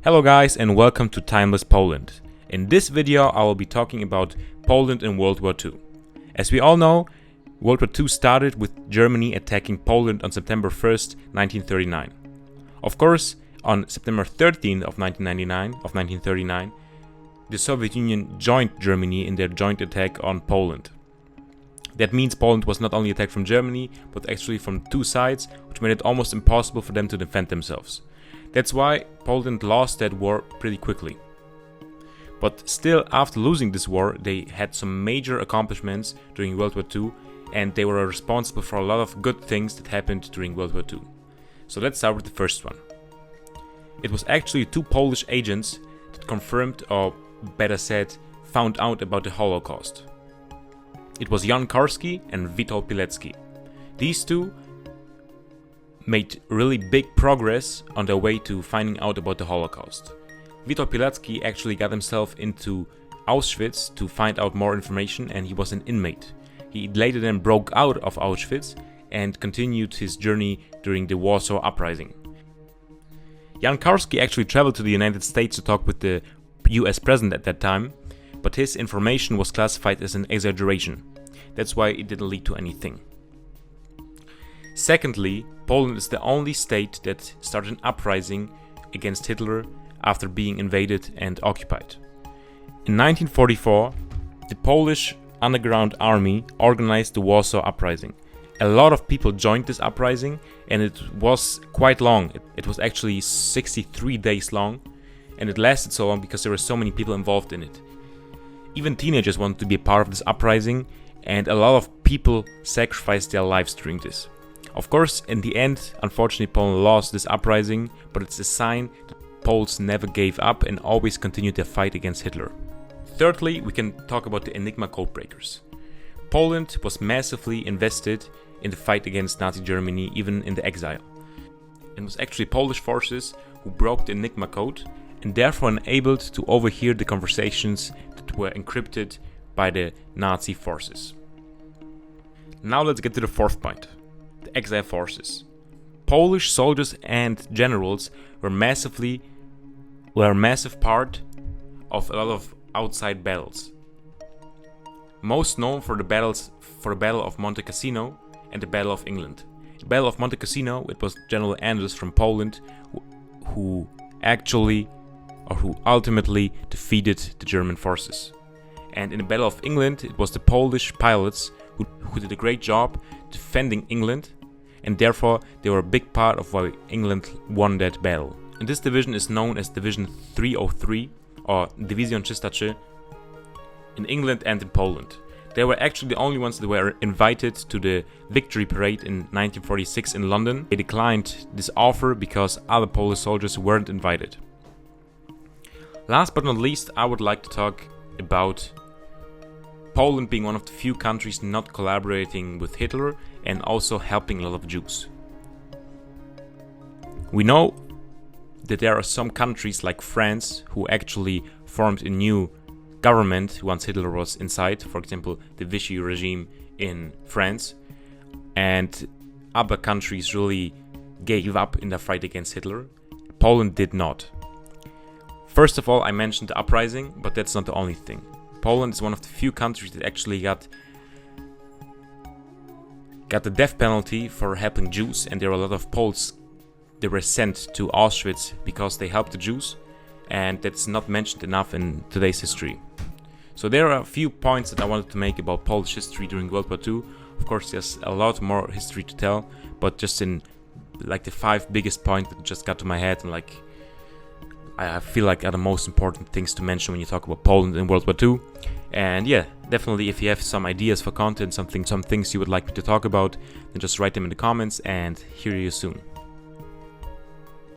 Hello guys and welcome to Timeless Poland. In this video I will be talking about Poland in World War II. As we all know, World War II started with Germany attacking Poland on September 1st, 1939. Of course, on September 13th of 1939, the Soviet Union joined Germany in their joint attack on Poland. That means Poland was not only attacked from Germany, but actually from two sides, which made it almost impossible for them to defend themselves. That's why Poland lost that war pretty quickly. But still, after losing this war, they had some major accomplishments during World War II, and they were responsible for a lot of good things that happened during World War II. So let's start with the first one. It was actually two Polish agents that confirmed, or better said, found out about the Holocaust. It was Jan Karski and Witold Pilecki. These two made really big progress on their way to finding out about the Holocaust. Witold Pilecki actually got himself into Auschwitz to find out more information, and he was an inmate. He later then broke out of Auschwitz and continued his journey during the Warsaw Uprising. Jan Karski actually traveled to the United States to talk with the US president at that time, but his information was classified as an exaggeration. That's why it didn't lead to anything. Secondly, Poland is the only state that started an uprising against Hitler after being invaded and occupied. In 1944, the Polish underground army organized the Warsaw Uprising. A lot of people joined this uprising, and it was quite long. It was actually 63 days long, and it lasted so long because there were so many people involved in it. Even teenagers wanted to be a part of this uprising, and a lot of people sacrificed their lives during this. Of course, in the end, unfortunately, Poland lost this uprising, but it's a sign that Poles never gave up and always continued their fight against Hitler. Thirdly, we can talk about the Enigma codebreakers. Poland was massively invested in the fight against Nazi Germany, even in the exile. It was actually Polish forces who broke the Enigma code and therefore enabled to overhear the conversations that were encrypted by the Nazi forces. Now let's get to the fourth point. The exile forces. Polish soldiers and generals were a massive part of a lot of outside battles. Most known for the Battle of Monte Cassino and the Battle of England. The Battle of Monte Cassino, it was General Anders from Poland who ultimately defeated the German forces. And in the Battle of England, it was the Polish pilots who did a great job defending England, and therefore they were a big part of why England won that battle. And this division is known as Division 303 or Division 303 in England and in Poland. They were actually the only ones that were invited to the victory parade in 1946 in London. They declined this offer because other Polish soldiers weren't invited. Last but not least, I would like to talk about Poland being one of the few countries not collaborating with Hitler and also helping a lot of Jews. We know that there are some countries like France who actually formed a new government once Hitler was inside, for example the Vichy regime in France, and other countries really gave up in the fight against Hitler. Poland did not. First of all, I mentioned the uprising, but that's not the only thing. Poland is one of the few countries that actually got the death penalty for helping Jews, and there were a lot of Poles that were sent to Auschwitz because they helped the Jews, and that's not mentioned enough in today's history. So there are a few points that I wanted to make about Polish history during World War II. Of course, there's a lot more history to tell, but just in like the 5 biggest points that just got to my head, and like I feel like are the most important things to mention when you talk about Poland in World War II. And yeah, definitely if you have some ideas for content, some things you would like me to talk about, then just write them in the comments, and hear you soon.